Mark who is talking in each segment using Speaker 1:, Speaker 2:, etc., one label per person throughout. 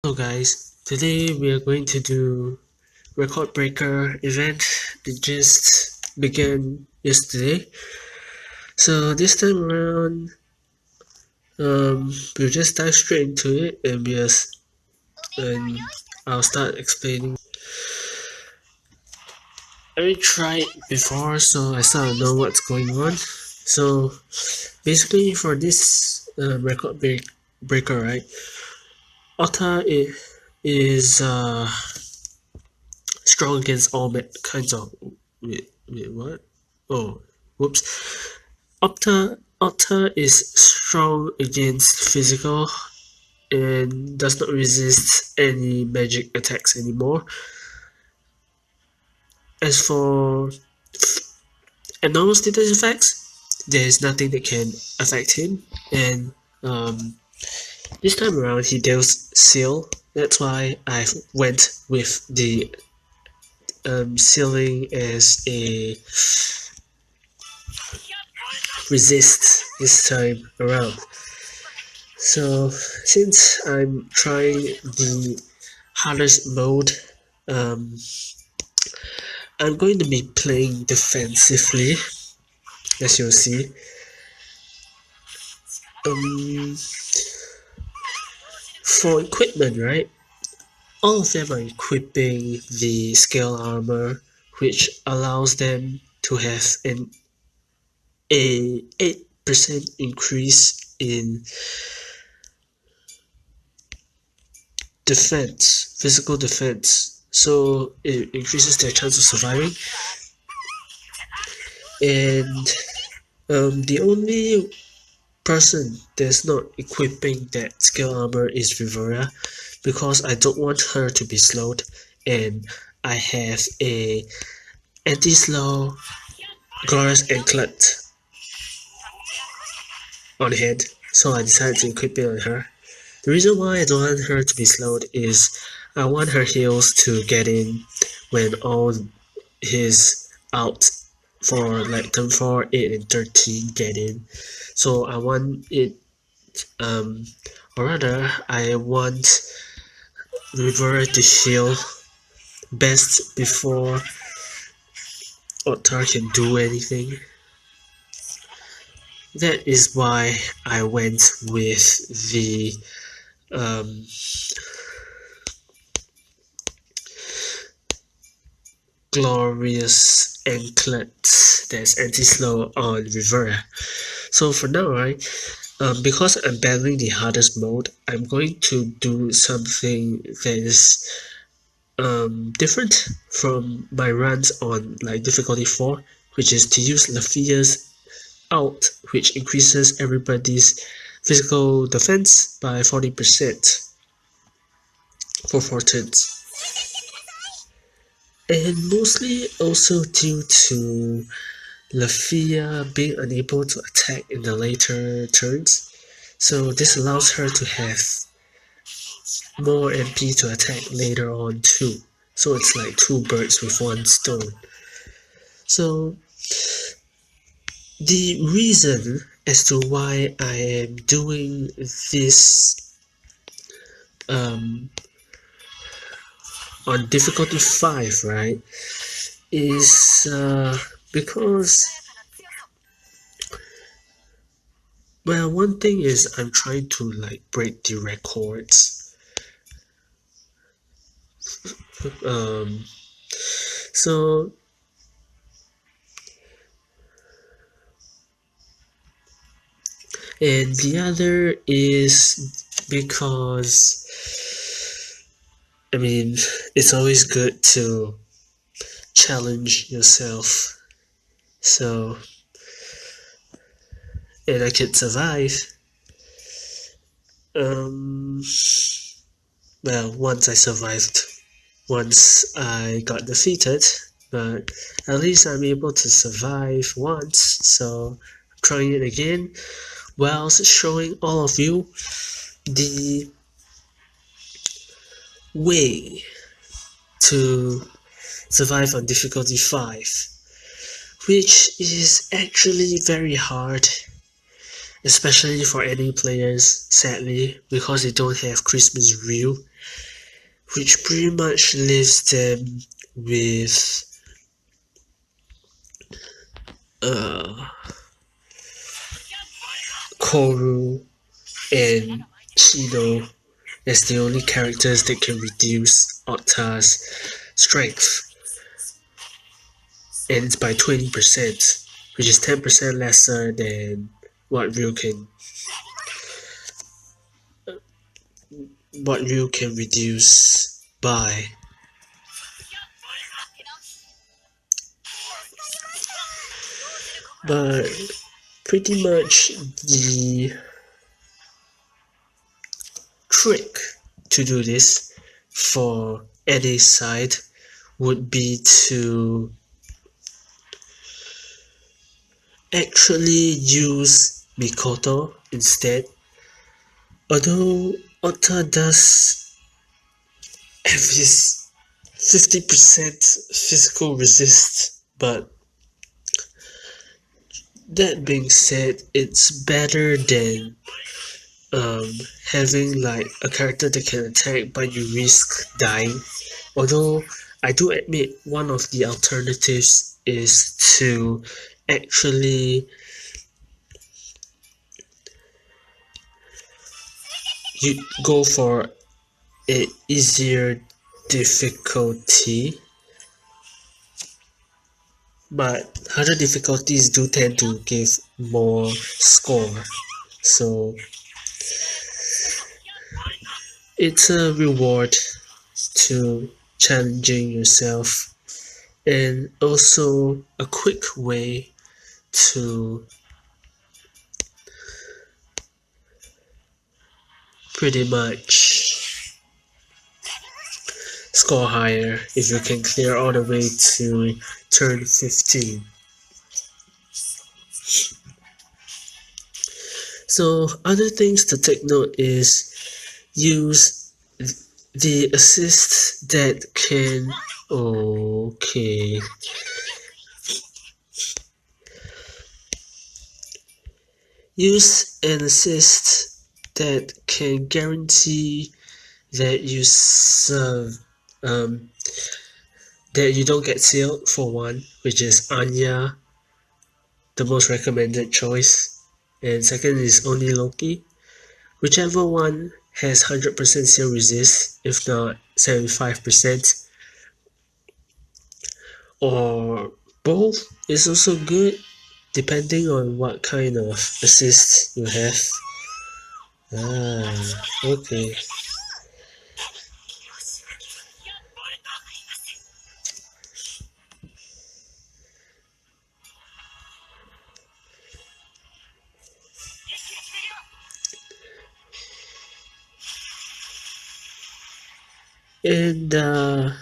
Speaker 1: Hello guys, today we are going to do record breaker event that just began yesterday. So this time around, we'll just dive straight into it and I'll start explaining. I already tried before, so I sort of know what's going on. So basically for this record breaker, right, Ottar is strong against all kinds of wait, what? Oh, whoops. Ottar is strong against physical and does not resist any magic attacks anymore. As for abnormal status effects, there is nothing that can affect him, and this time around he deals seal. That's why I went with the sealing as a resist this time around. So since I'm trying the hardest mode, I'm going to be playing defensively, as you'll see. For equipment, right? All of them are equipping the scale armor, which allows them to have a 8% increase in defense, physical defense. So it increases their chance of surviving. And the only person that's not equipping that scale armor is Memoria, because I don't want her to be slowed, and I have a anti-slow glorious anklet on hand, so I decided to equip it on her. The reason why I don't want her to be slowed is I want her heals to get in when all his out for like turn 4, 8, and 13 get in. So I want it, or rather, I want River to heal best before Ottar can do anything. That is why I went with the glorious anklet that's anti-slow on Rivera. So for now, right, because I'm battling the hardest mode, I'm going to do something that is different from my runs on like difficulty 4, which is to use Lafia's out, which increases everybody's physical defense by 40% for 4 turns. And mostly also due to Lafia being unable to attack in the later turns, so this allows her to have more MP to attack later on too. So it's like 2 birds with 1 stone. So the reason as to why I am doing this on difficulty 5, right, is because, well, one thing is I'm trying to like break the records. So and the other is because, I mean, it's always good to challenge yourself. So, and I could survive. Well, once I got defeated, but at least I'm able to survive once, so I'm trying it again, whilst showing all of you the way to survive on difficulty 5, which is actually very hard, especially for any players, sadly, because they don't have Christmas Reel. which pretty much leaves them with Koru and Chino as the only characters that can reduce Ottar's strength, and it's by 20%, which is 10% lesser than what Ryu can reduce by. But pretty much the trick to do this for any side would be to actually use Mikoto instead. Although Ottar does have his 50% physical resist, but that being said, it's better than having like a character that can attack but you risk dying. Although I do admit one of the alternatives is to actually you go for a easier difficulty, but harder difficulties do tend to give more score, so it's a reward to challenging yourself and also a quick way to pretty much score higher if you can clear all the way to turn 15. So other things to take note is use the assist that can use an assist that can guarantee that you that you don't get sealed for one, which is Arnya, the most recommended choice, and second is Oni Loki. Whichever one has 100% seal resist, if not 75%, or both is also good, depending on what kind of assist you have. Okay. And I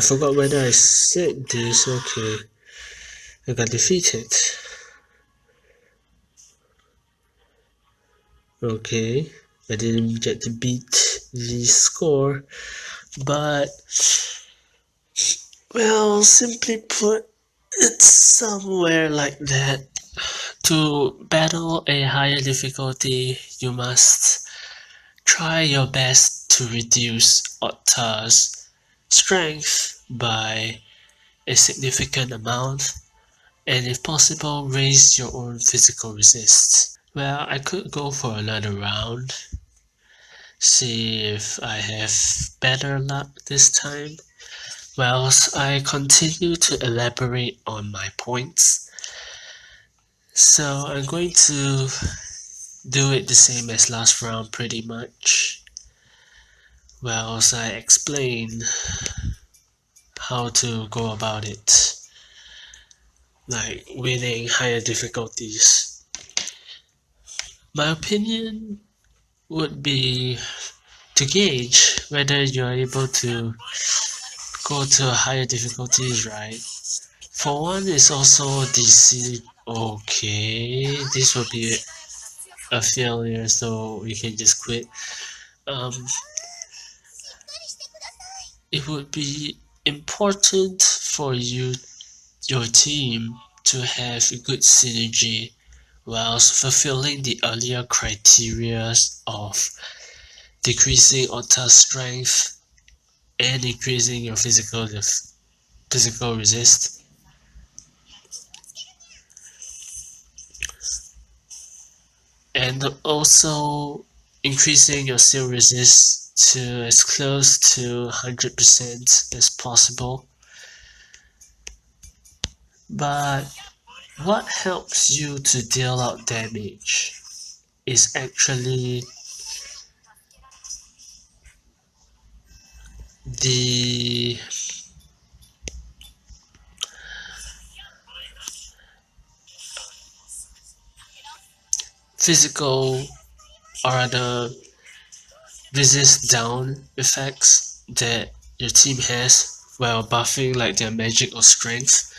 Speaker 1: forgot whether I said this. Okay, I got defeated. Okay, I didn't get to beat the score, but well, simply put, it's somewhere like that. To battle a higher difficulty, you must try your best to reduce Ottar's strength by a significant amount, and if possible, raise your own physical resist. Well, I could go for another round, see if I have better luck this time. Well, I continue to elaborate on my points. So I'm going to do it the same as last round pretty much. Well, I explain how to go about it, like winning higher difficulties. My opinion would be to gauge whether you're able to go to higher difficulties, right? For one, is also DC. Okay, this will be a failure, so we can just quit. It would be important for your team to have a good synergy whilst fulfilling the earlier criteria of decreasing Ottar's strength and increasing your physical resist. And also increasing your seal resist to as close to 100% as possible. But what helps you to deal out damage is actually the physical or the resist down effects that your team has while buffing like their magic or strength.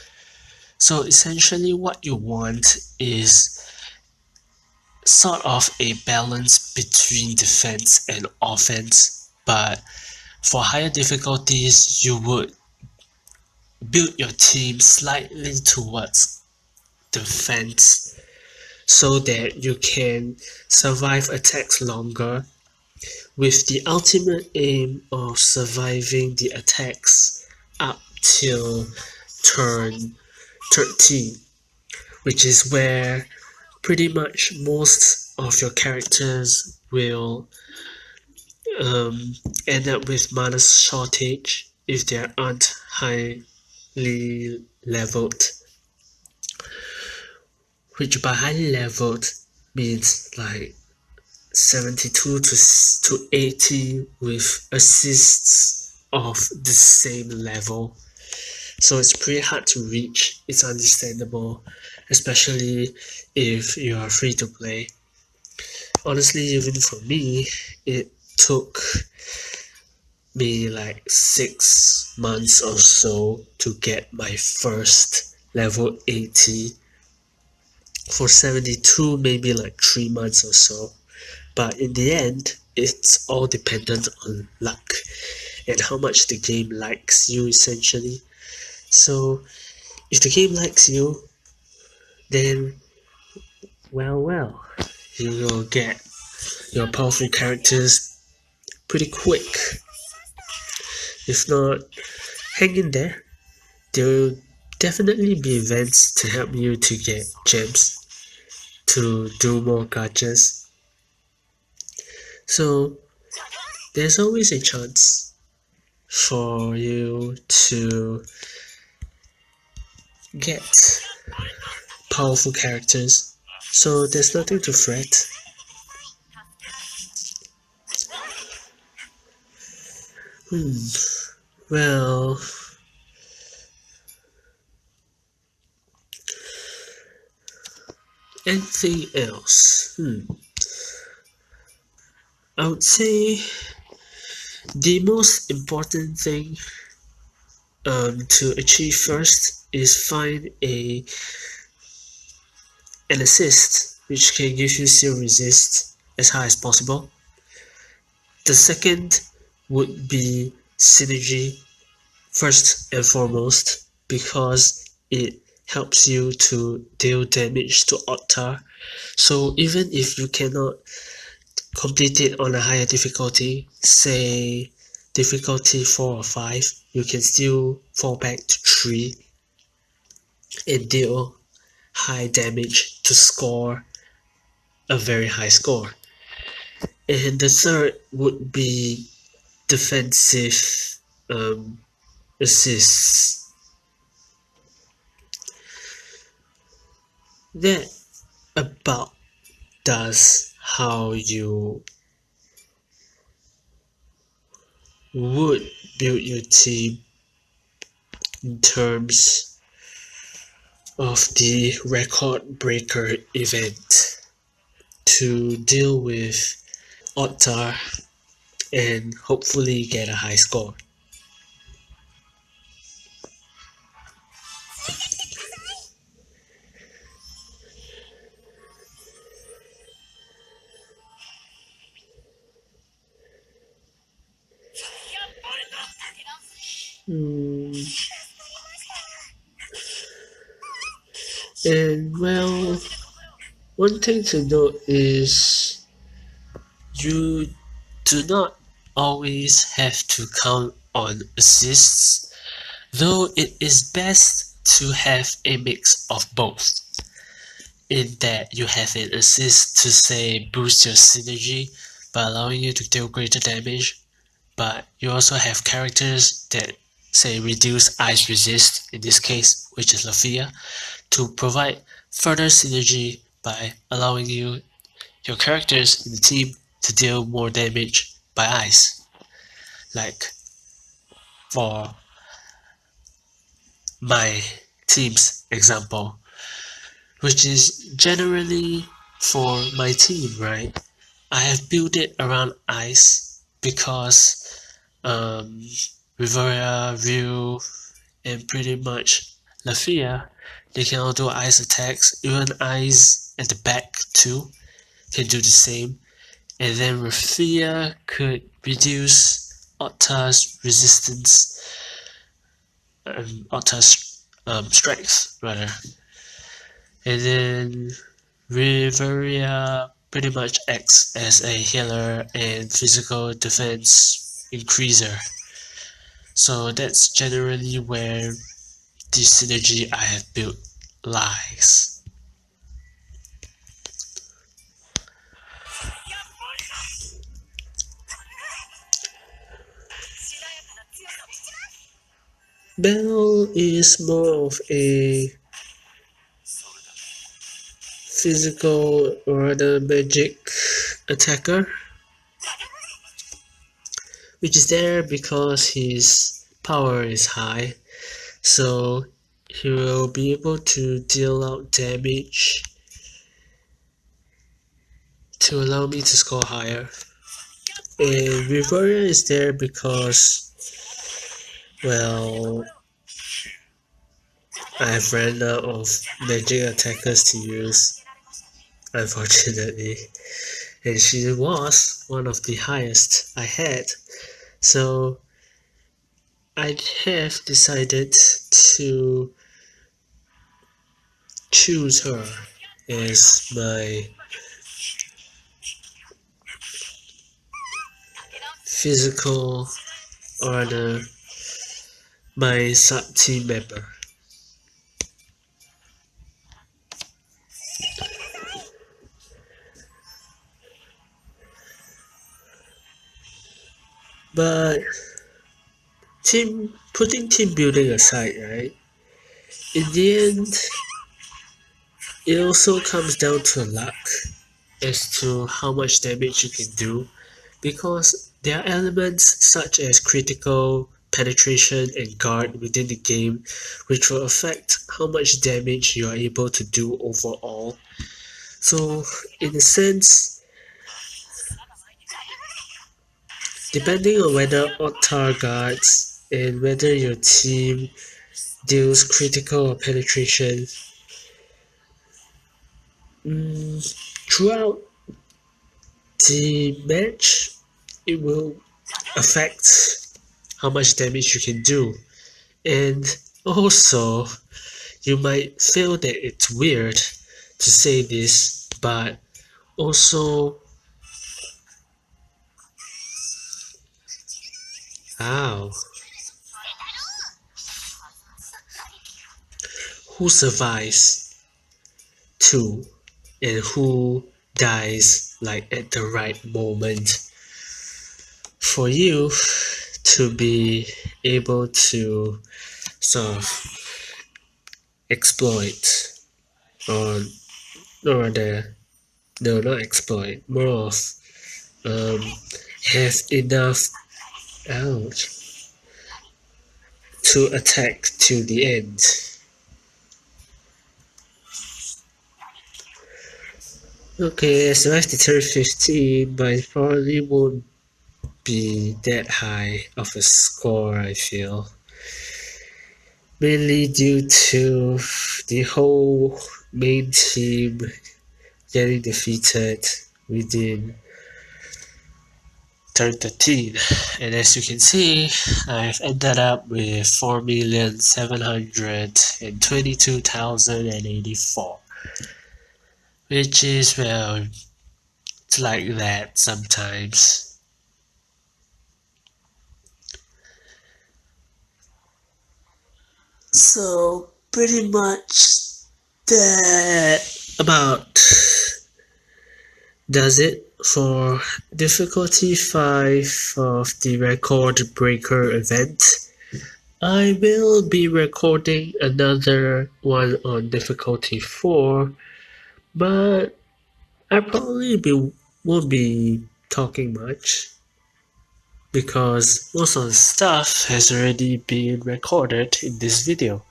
Speaker 1: So essentially what you want is sort of a balance between defense and offense, but for higher difficulties you would build your team slightly towards defense so that you can survive attacks longer, with the ultimate aim of surviving the attacks up till turn 13, which is where pretty much most of your characters will end up with mana shortage if they aren't highly leveled, which by highly leveled means like 72 to 80 with assists of the same level. So it's pretty hard to reach. It's understandable, especially if you are free to play. Honestly, even for me, it took me like 6 months or so to get my first level 80. For 72, maybe like 3 months or so. But in the end, it's all dependent on luck and how much the game likes you, essentially. So if the game likes you, then well, you will get your powerful characters pretty quick. If not, hang in there. There will definitely be events to help you to get gems, to do more gachas. So there's always a chance for you to get powerful characters, so there's nothing to fret. Well, anything else? I would say the most important thing to achieve first is find an assist which can give you seal resist as high as possible. The second would be synergy, first and foremost, because it helps you to deal damage to Ottar. So even if you cannot complete it on a higher difficulty, say difficulty 4 or 5, you can still fall back to 3 and deal high damage to score a very high score. And the third would be defensive assists. That about does how you would build your team in terms of the record breaker event to deal with Ottar and hopefully get a high score. And well, One thing to note is you do not always have to count on assists, though it is best to have a mix of both. In that you have an assist to say boost your synergy by allowing you to deal greater damage, but you also have characters that say reduce ice resist, in this case, which is Lafia, to provide further synergy by allowing your characters in the team to deal more damage by ice. Like for my team's example, which is generally for my team, right? I have built it around ice because Memoria, Ryu, and pretty much Lafia, they can all do ice attacks. Even ice at the back too can do the same. And then Lafia could reduce Ottar's resistance, Ottar's strength rather. And then Memoria pretty much acts as a healer and physical defense increaser. So that's generally where the synergy I have built lies. Bell is more of a physical or rather magic attacker, which is there because his power is high, so he will be able to deal out damage to allow me to score higher. And Memoria is there because, well, I've ran out of magic attackers to use, unfortunately, and she was one of the highest I had, so I have decided to choose her as my physical or my sub-team member. But putting team building aside, right? In the end, it also comes down to luck as to how much damage you can do, because there are elements such as critical, penetration, and guard within the game which will affect how much damage you are able to do overall. So, in a sense, depending on whether Ottar guards and whether your team deals critical or penetration, throughout the match, it will affect how much damage you can do. And also, you might feel that it's weird to say this, but also, ow, who survives too, and who dies like at the right moment for you to be able to sort of exploit, or rather, no, not exploit, more of have enough, ouch, to attack to the end. Okay, I survived the turn 15, but it probably won't be that high of a score, I feel. Mainly due to the whole main team getting defeated within turn 13. And as you can see, I've ended up with 4,722,084. which is, well, it's like that sometimes. So pretty much that about does it for difficulty 5 of the record breaker event. I will be recording another one on difficulty 4, but I probably won't be talking much because most of the stuff has already been recorded in this video.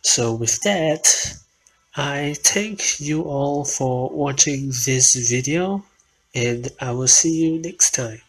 Speaker 1: So with that, I thank you all for watching this video, and I will see you next time.